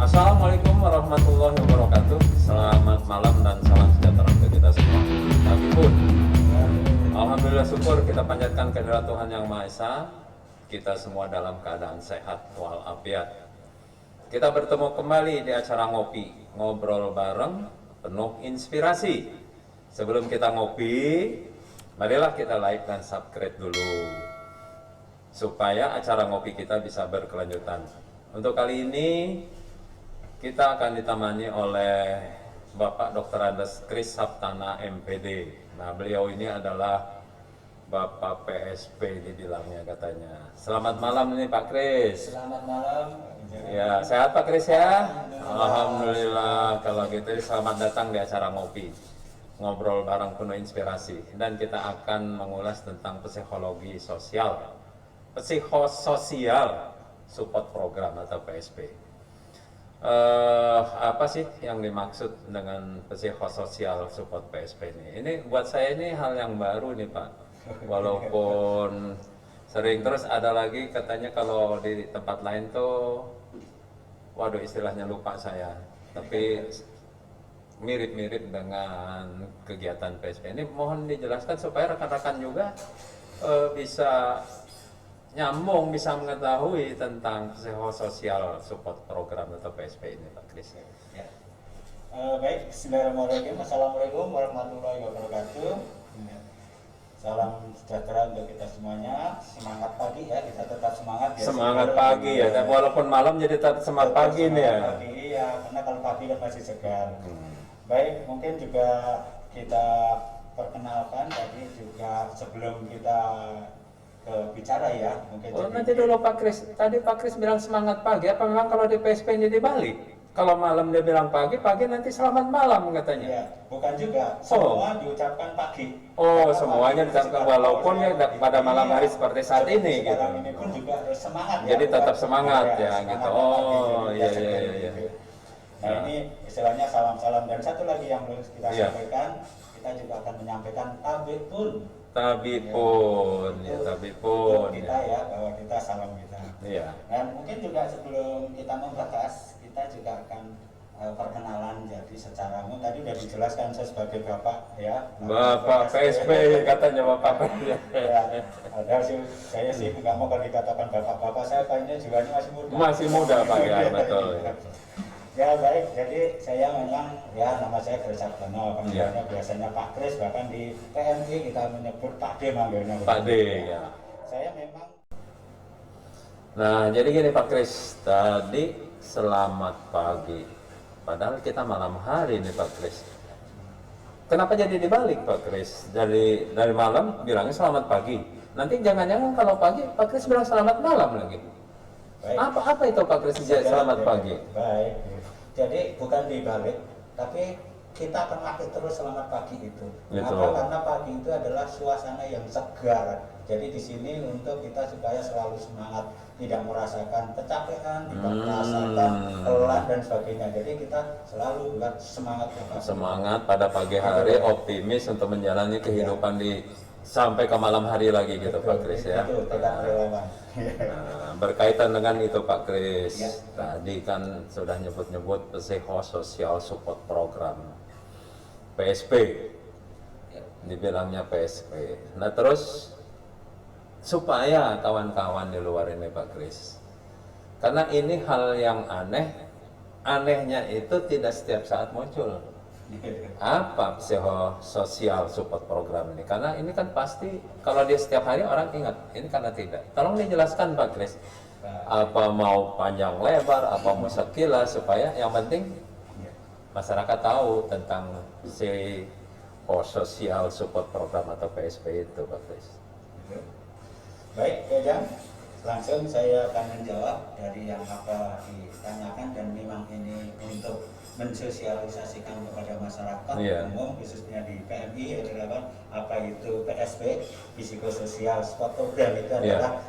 Assalamualaikum warahmatullahi wabarakatuh. Selamat malam dan salam sejahtera untuk kita semua. Kami pun alhamdulillah syukur kita panjatkan kehadirat Tuhan Yang Maha Esa. Kita semua dalam keadaan sehat walafiat. Kita bertemu kembali di acara ngopi, ngobrol bareng penuh inspirasi. Sebelum kita ngopi, marilah kita like dan subscribe dulu supaya acara ngopi kita bisa berkelanjutan. Untuk kali ini kita akan ditemani oleh Bapak Dr. Andes Kris Saptana MPD. Nah, beliau ini adalah Bapak PSP dibilangnya katanya. Selamat malam nih Pak Kris. Selamat malam. Ya, sehat Pak Kris ya? Alhamdulillah. Kalau gitu selamat datang di acara ngopi. Ngobrol bareng penuh inspirasi. Dan kita akan mengulas tentang psikologi sosial. Psikososial support program atau PSP. Apa sih yang dimaksud dengan psikososial support PSP ini? Ini buat saya ini hal yang baru nih Pak. Walaupun sering terus ada lagi katanya kalau di tempat lain tuh, waduh istilahnya lupa saya. Tapi mirip-mirip dengan kegiatan PSP ini. Mohon dijelaskan supaya rekan-rekan juga bisa nyambung, bisa mengetahui tentang psikososial support program atau PSP ini Pak Kris. Ya. Baik, Bismillahirrahmanirrahim. Assalamualaikum warahmatullahi wabarakatuh. Salam sejahtera untuk kita semuanya. Semangat pagi ya, kita tetap semangat ya. Semangat pagi ya, dan walaupun malam jadi tetap semangat pagi nih ya. Pagi ya, karena kalau pagi kan masih segar. Baik, mungkin juga kita perkenalkan tadi juga sebelum kita bicara ya, mungkin. Oh, nanti dulu Pak Kris. Tadi Pak Kris bilang semangat pagi. Apa memang kalau di PSP ini dibalik? Kalau malam dia bilang pagi, pagi nanti selamat malam katanya. Ya, bukan juga. Semua diucapkan pagi. Oh, karena semuanya diucapkan walaupun ya pada malam hari seperti saat ini gitu. Sekarang ini pun juga semangat ya. Jadi tetap semangat ya semangat gitu. pagi, Oh, jadi iya biasa iya kayak iya. gitu. Nah, ini istilahnya salam-salam, dan satu lagi yang belum kita Iya. sampaikan, kita juga akan menyampaikan tabik pun. Tabipun, ya tabipun. Kita ya, bahwa kita salam kita. Iya. Dan mungkin juga sebelum kita membahas, kita juga akan perkenalan. Jadi secara umum tadi sudah dijelaskan, saya sebagai bapak ya. Bapak PSP katanya Bapak. Ya, ada sih, saya sih nggak mau kalau dikatakan bapak-bapak, saya kayaknya jiwanya masih muda. Masih muda Pak ya, betul. Ya baik, jadi saya memang ya nama saya Kris Saptana, panggilannya biasanya Pak Kris, bahkan di PMI kita menyebut Pak D manggilnya. Pak D ya. Saya memang. Nah, jadi gini Pak Kris, tadi selamat pagi. Padahal kita malam hari nih Pak Kris. Kenapa jadi dibalik Pak Kris? Dari malam bilangnya selamat pagi. Nanti jangan-jangan kalau pagi Pak Kris bilang selamat malam lagi. Baik. Apa itu Pak Kris selamat pagi? Baik. Jadi bukan dibalik, tapi kita akan pakai terus selamat pagi itu. Kenapa? Karena pagi itu adalah suasana yang segar. Jadi di sini untuk kita supaya selalu semangat, tidak merasakan kecapean, tidak merasakan lelah dan sebagainya. Jadi kita selalu buat semangat. Semangat pada pagi hari, optimis untuk menjalani kehidupan di sampai ke malam hari lagi gitu Pak Kris ya. Betul, tidak relevan. Nah, berkaitan dengan itu Pak Kris, Ya. tadi kan sudah nyebut-nyebut psikosocial support program PSP, dibilangnya PSP. Nah terus supaya kawan-kawan di luar ini Pak Kris, karena ini hal yang anehnya itu tidak setiap saat muncul. Apa psikosocial support program ini? Karena ini kan pasti kalau dia setiap hari orang ingat, ini karena tidak. Tolong dijelaskan Pak Kris, apa mau panjang lebar, apa mau sekilas, supaya yang penting masyarakat tahu tentang psikosocial support program atau PSP itu Pak Kris. Baik, ya Jam. Langsung saya akan menjawab dari yang apa ditanyakan, dan memang ini untuk mensosialisasikan kepada masyarakat umum, khususnya di PMI adalah apa itu PSP, psikososial support program, itu adalah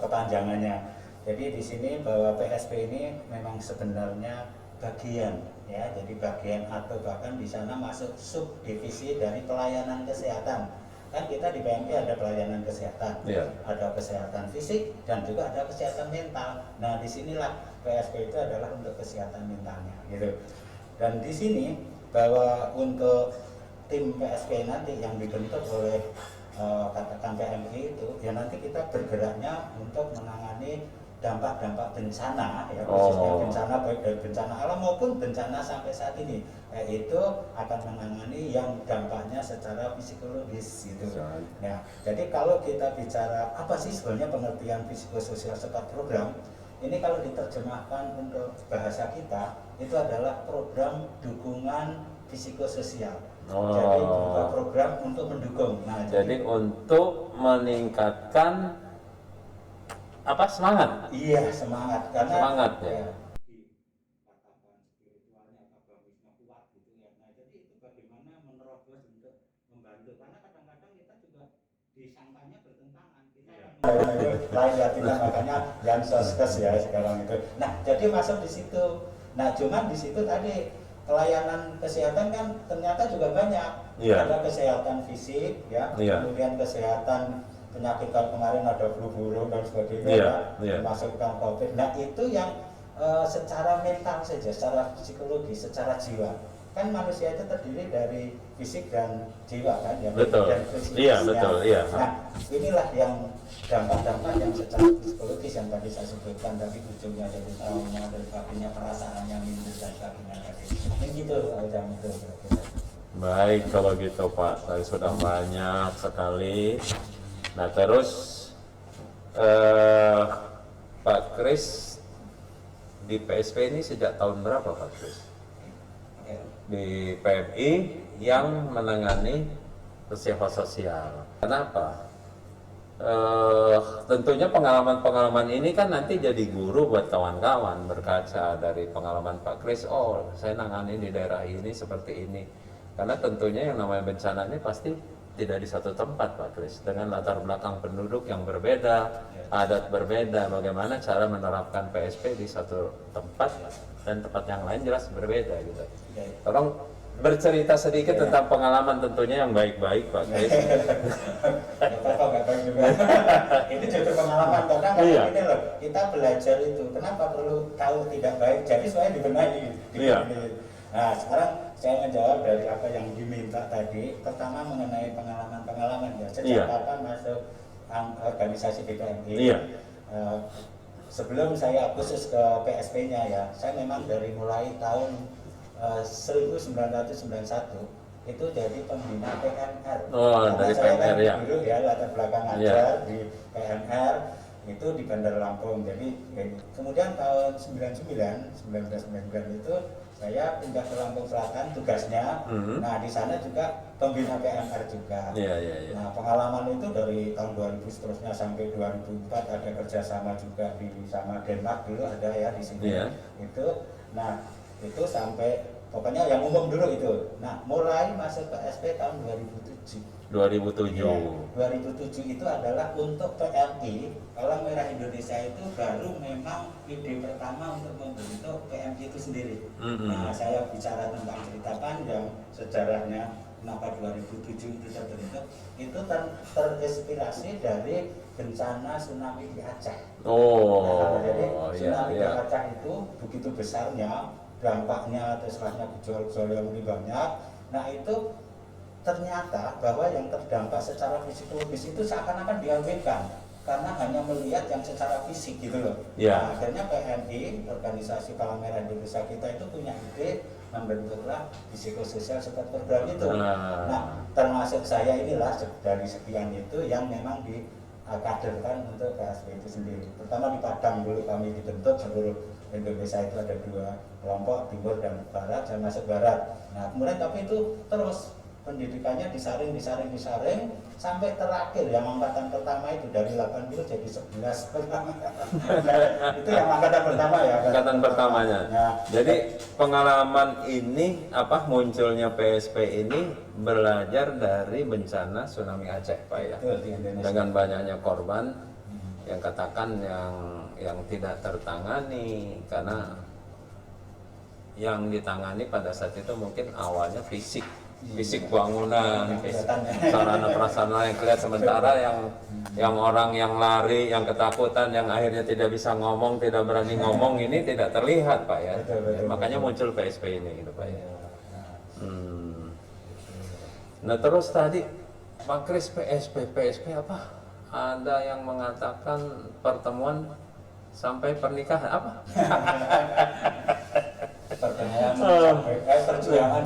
kepanjangannya. Jadi di sini bahwa PSP ini memang sebenarnya bagian ya, jadi bagian atau bahkan di sana masuk subdivisi dari pelayanan kesehatan. kan kita di PMI ada pelayanan kesehatan, ada kesehatan fisik dan juga ada kesehatan mental. Nah disinilah PSP itu adalah untuk kesehatan mentalnya, gitu. Dan di sini bahwa untuk tim PSP nanti yang dibentuk oleh katakan PMI itu, ya nanti kita bergeraknya untuk menangani dampak-dampak bencana, ya khususnya bencana baik dari bencana alam maupun bencana sampai saat ini, yaitu akan menangani yang dampaknya secara psikologis gitu. Ya, jadi kalau kita bicara apa sih sebenarnya pengertian psikososial support program, ini kalau diterjemahkan untuk bahasa kita itu adalah program dukungan psikososial. Jadi program untuk mendukung. Nah, jadi untuk meningkatkan apa, semangat? Iya, semangat. Karena semangat ya. Dikatakan spiritualnya bagusnya kuat gitu ya. Nah, jadi itu bagaimana menerobos untuk membantu. Karena kadang-kadang kita juga disangkanya bertentangan. Kita lain latihan makanya yang soskes ya sekarang itu. Nah, jadi masuk di situ. Nah, cuman di situ tadi pelayanan kesehatan kan ternyata juga banyak. Ada kesehatan fisik ya, kemudian kesehatan penyakit kan kemarin ada flu burung dan sebagainya, termasukkan COVID. Nah itu yang secara mental saja, secara psikologis, secara jiwa. Kan manusia itu terdiri dari fisik dan jiwa kan, ya. Betul. Iya betul. Iya. Nah inilah yang dampak-dampak yang secara psikologis yang tadi saya sebutkan, dari ujungnya dari trauma, dari sebagainya, perasaan yang minder dan sebagainya tadi. Ini gitu jam itu. Baik kalau gitu Pak, saya sudah banyak sekali. Nah terus Pak Kris di PSP ini sejak tahun berapa Pak Kris? Di PMI yang menangani psikososial. Kenapa? Tentunya pengalaman-pengalaman ini kan nanti jadi guru buat kawan-kawan, berkaca dari pengalaman Pak Kris. Oh saya nangani di daerah ini seperti ini. Karena tentunya yang namanya bencana ini pasti tidak di satu tempat Pak Kris, dengan latar belakang penduduk yang berbeda, adat berbeda, bagaimana cara menerapkan PSP di satu tempat dan tempat yang lain jelas berbeda gitu. Tolong bercerita sedikit tentang pengalaman tentunya yang baik-baik Pak Kris. Ini justru pengalaman, karena ini loh, kita belajar itu, kenapa perlu tahu tidak baik, jadi saya dibenahi. Nah sekarang saya menjawab dari apa yang diminta tadi. Pertama mengenai pengalaman-pengalaman ya, sejak kapan masuk organisasi BPMI. Sebelum saya khusus ke PSP-nya ya, saya memang dari mulai tahun 1991 itu jadi pembina PMR. Dari PMR ya. Dulu ya latar belakang ajar di PMR itu di Bandar Lampung. Jadi kemudian tahun 1999 itu saya pindah ke Lampung Selatan tugasnya. Nah di sana juga pembina PMR juga. Nah pengalaman itu dari tahun 2000 seterusnya sampai 2004 ada kerjasama juga di sama Denmark dulu ada ya di sini. Itu, nah itu sampai pokoknya yang umum dulu itu. Nah mulai masuk ke SP tahun 2007. 2007. Ya, 2007 itu adalah untuk PMI. Palang Merah Indonesia itu baru memang ide pertama untuk membentuk PMI itu sendiri. Nah, saya bicara tentang cerita panjang sejarahnya kenapa 2007 itu terbentuk. Itu terinspirasi dari bencana tsunami di Aceh. Jadi tsunami di Aceh itu begitu besarnya dampaknya, terus gejolak-gejolak yang lebih banyak. Nah itu ternyata bahwa yang terdampak secara psikologis itu seakan-akan diabaikan karena hanya melihat yang secara fisik gitu loh. Nah, akhirnya PMI, organisasi Palang Merah Indonesia kita itu punya ide membentuklah psikososial support program itu. Nah, termasuk saya inilah dari sekian itu yang memang dikaderkan untuk PSP itu sendiri. Pertama di Padang dulu kami dibentuk, seluruh Indonesia itu ada 2 kelompok, timur dan barat, saya masuk barat. Nah, kemudian tapi itu terus pendidikannya disaring sampai terakhir yang angkatan pertama itu dari 80 jadi 11. Itu yang angkatan pertama ya. Angkatan pertamanya. Nah, jadi pengalaman ini munculnya PSP ini belajar dari bencana tsunami Aceh Pak ya. Dengan banyaknya korban yang katakan yang tidak tertangani karena yang ditangani pada saat itu mungkin awalnya fisik fisik bangunan, sarana prasarana yang kelihatan, sementara yang orang yang lari, yang ketakutan, yang akhirnya tidak bisa ngomong, tidak berani ngomong, ini tidak terlihat Pak ya. Makanya muncul PSP ini gitu Pak ya. Nah terus tadi Pak Kris, PSP apa? Ada yang mengatakan pertemuan sampai pernikahan apa?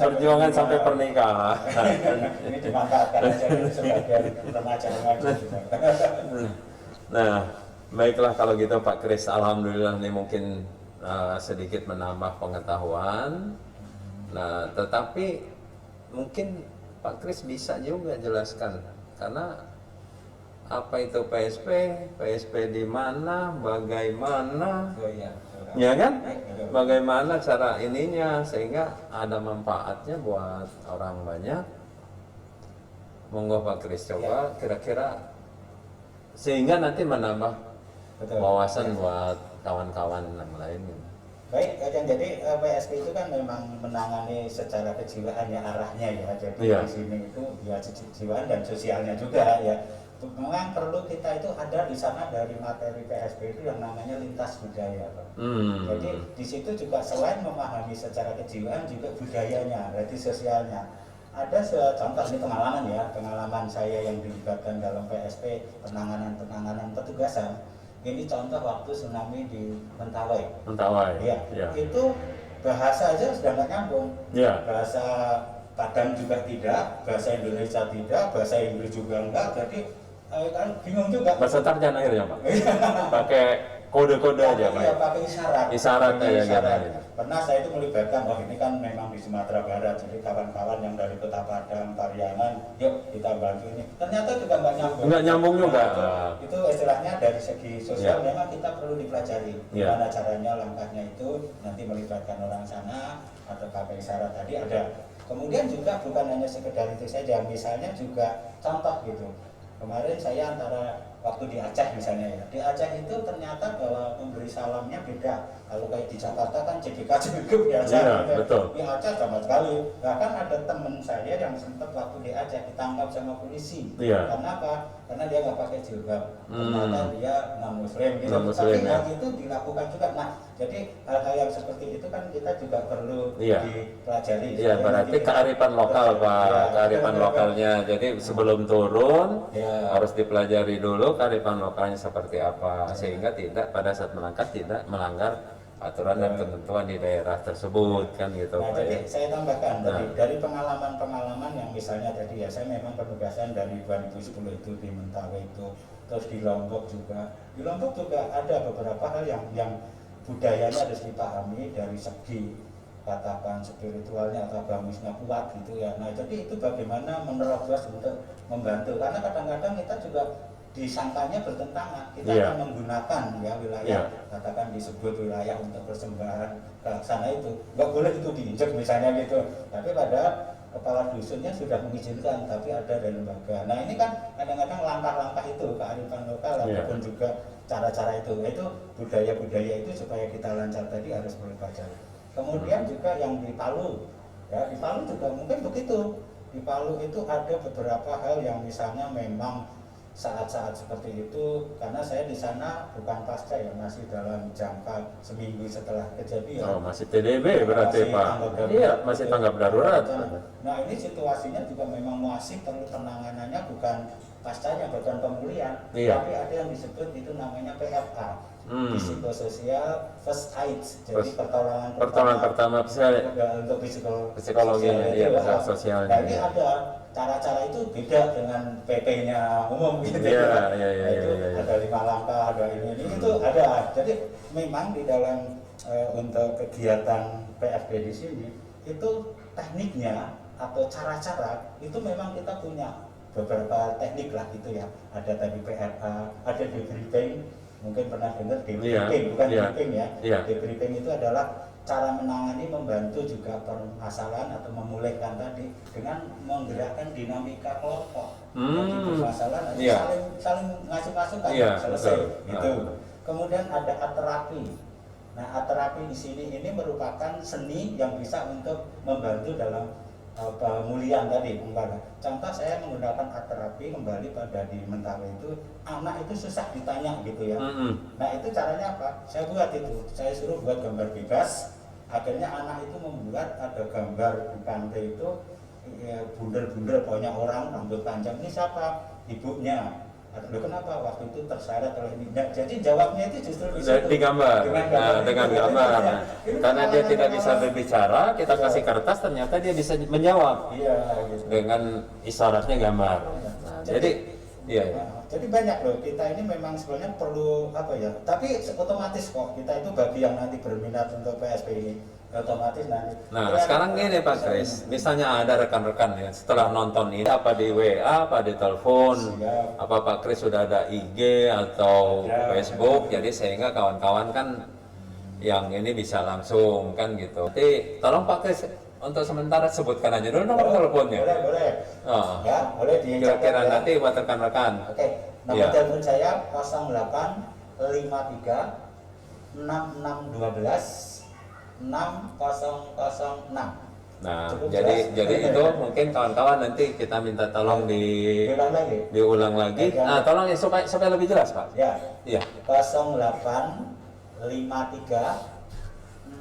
Perjuangan sampai pernikahan. Ini dimanfaatkan aja sebagai remaja-remaja. Nah, baiklah kalau gitu Pak Kris, alhamdulillah ini mungkin sedikit menambah pengetahuan. Nah, tetapi mungkin Pak Kris bisa juga jelaskan, karena apa itu PSP di mana, bagaimana, ya kan? Bagaimana cara ininya sehingga ada manfaatnya buat orang banyak. Monggo Pak Kris coba kira-kira sehingga nanti menambah wawasan buat kawan-kawan yang lain. Baik, jadi PSP itu kan memang menangani secara kejiwaan ya arahnya ya. Jadi di sini itu ya kejiwaan dan sosialnya juga ya. Memang perlu kita itu ada di sana dari materi PSP itu yang namanya lintas budaya, Pak. Jadi di situ juga selain memahami secara kejiwaan juga budayanya, berarti sosialnya. Ada contoh ini pengalaman saya yang dilibatkan dalam PSP penanganan petugasan. Ini contoh waktu tsunami di Mentawai. Ya. Itu bahasa aja sudah nggak nyambung. Bahasa Padang juga tidak, bahasa Indonesia tidak, bahasa Inggris juga enggak. Jadi kan bingung juga. Bahasa Tarjan akhirnya Pak. Pakai kode-kode aja Pak. Iya, pakai isyarat. Isyarat aja. Pernah saya itu melibatkan, ini kan memang di Sumatera Barat, jadi kawan-kawan yang dari Kota Padang, Pariaman, yuk kita bantu ini. Ternyata juga nggak nyambung. Nggak nyambung juga. Itu istilahnya dari segi sosial memang kita perlu dipelajari. Gimana caranya, langkahnya itu nanti melibatkan orang sana atau pakai isyarat tadi ada. Kemudian juga bukan hanya sekedar itu saja, misalnya juga contoh gitu. Kemarin saya waktu di Aceh misalnya ya, di Aceh itu ternyata bahwa memberi salamnya beda. Kalau kayak di Jakarta kan CBK biasa, di Aceh sama sekali. Bahkan ada teman saya yang sempat waktu di Aceh ditangkap sama polisi. Karena apa? Karena dia nggak pakai jilbab. Ternyata dia non-muslim gitu. Tapi hal itu dilakukan juga. Nah, jadi hal-hal yang seperti itu kan kita juga perlu dipelajari. Iya, berarti kearifan lokal Pak, kearifan lokalnya. Jadi sebelum turun harus dipelajari dulu kearifan lokalnya seperti apa, sehingga tidak pada saat melangkah tidak melanggar aturan dan ketentuan di daerah tersebut kan gitu. Nah, jadi saya tambahkan dari pengalaman-pengalaman yang misalnya tadi ya, saya memang penugasan dari 2010 itu di Mentawai itu, terus di Lombok juga. Di Lombok juga ada beberapa hal yang budayanya harus dipahami dari segi katakan spiritualnya atau agamisnya kuat gitu ya. Nah, jadi itu bagaimana menerobos untuk membantu, karena kadang-kadang kita juga disangkanya bertentangan, kita akan menggunakan wilayah, katakan disebut wilayah untuk persembahan ke sana itu, nggak boleh itu diinjak misalnya gitu, tapi pada kepala dusunnya sudah mengizinkan, tapi ada dari lembaga. Nah ini kan kadang-kadang langkah-langkah itu kearifan lokal ataupun juga cara-cara itu budaya-budaya itu supaya kita lancar tadi harus pelajari. Kemudian juga yang di Palu, di Palu juga mungkin begitu. Di Palu itu ada beberapa hal yang misalnya memang saat-saat seperti itu, karena saya di sana bukan pasca ya, masih dalam jangka seminggu setelah kejadian. Oh, masih TDB berarti Pak. Iya, masih tanggap darurat. Nah ini situasinya juga memang masih perlu penanganannya, bukan pascanya, bukan pemulihan, tapi ada yang disebut itu namanya PFA, psikososial first aid, jadi pertolongan pertama untuk psikologinya, sosialnya. Nah ini ada cara-cara itu beda dengan PP-nya umum gitu. Ada 5 langkah, ada ini itu ada. Jadi memang di dalam untuk kegiatan PFP di sini itu tekniknya atau cara-cara itu memang kita punya beberapa teknik lah gitu ya. Ada tadi PFA, ada debriefing, mungkin pernah dengar debriefing, bukan briefing ya. Debriefing itu adalah cara menangani, membantu juga permasalahan atau memulihkan tadi dengan menggerakkan dinamika kelompok. Jadi permasalahan saling ngasih masukan selesai gitu. Kemudian ada art terapi. Nah, art terapi di sini ini merupakan seni yang bisa untuk membantu dalam pemulihan tadi umpama. Contoh saya menggunakan art terapi kembali pada di Mentawai itu, anak itu susah ditanya gitu ya. Nah itu caranya apa? Saya buat itu, saya suruh buat gambar bebas. Akhirnya anak itu membuat ada gambar di pantai itu ya, bundel-bundel banyak orang rambut panjang. Ini siapa? Ibunya. Loh kenapa waktu itu terseret oleh ini? Nah, jadi jawabnya itu justru di gambar, dengan gambar. Karena dia tidak bisa berbicara, kita kasih kertas, ternyata dia bisa menjawab. Iya, gitu. Dengan isyaratnya gambar. Nah, jadi iya. Jadi banyak loh, kita ini memang sebenarnya perlu apa ya? Tapi otomatis kok kita itu bagi yang nanti berminat untuk PSP ini otomatis nanti. Nah, sekarang gini Pak Kris, misalnya ada rekan-rekan ya, setelah nonton ini apa di WA, apa di telepon, apa Pak Kris sudah ada IG atau Facebook, jadi sehingga kawan-kawan kan yang ini bisa langsung kan gitu. Jadi tolong Pak Kris untuk sementara sebutkan aja dulu nomor teleponnya. Boleh. Oh. Ya, boleh Kira-kira nanti buat rekan-rekan. Oke, nomor telepon saya 0853 6612 6006. Nah, Cukup jadi jelas. itu mungkin kawan-kawan nanti kita minta tolong diulang lagi. Nah, tolong ya supaya lebih jelas, Pak. Ya. Iya. 0853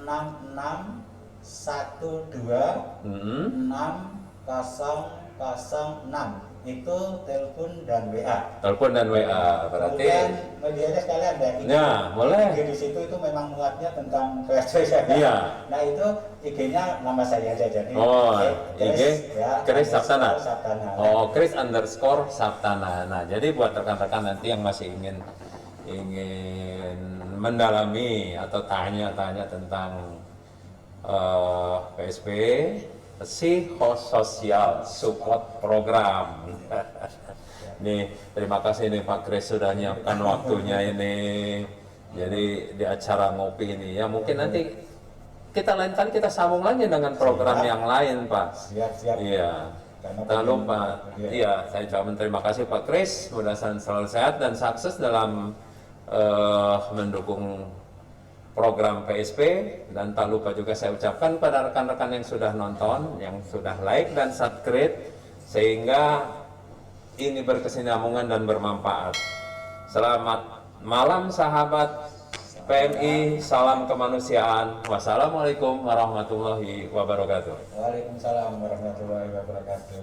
6612 6006 itu telepon dan WA. Telepon dan WA berarti. Kemudian medianya sekalian ada IG. Ya, boleh. IG di situ itu memang muatnya tentang PSP saya. Iya. Nah itu IG-nya nama saya aja jadi. Oh, IG Kris Saptana. Oh, Kris _ Saptana. Nah, jadi buat rekan-rekan nanti yang masih ingin mendalami atau tanya-tanya tentang PSP, psikososial support program. Nih, terima kasih nih Pak Kris sudah nyiapkan waktunya ini. Jadi di acara ngopi ini ya mungkin nanti kita lain kali kita sambung lagi dengan program yang lain Pak. Siap. Iya. Jangan lupa. Iya, saya ucapkan terima kasih Pak Kris. Mudah-mudahan selalu sehat dan sukses dalam mendukung program PSP, dan tak lupa juga saya ucapkan pada rekan-rekan yang sudah nonton, yang sudah like dan subscribe, sehingga ini berkesinambungan dan bermanfaat. Selamat malam sahabat PMI, salam kemanusiaan. Wassalamualaikum warahmatullahi wabarakatuh. Waalaikumsalam warahmatullahi wabarakatuh.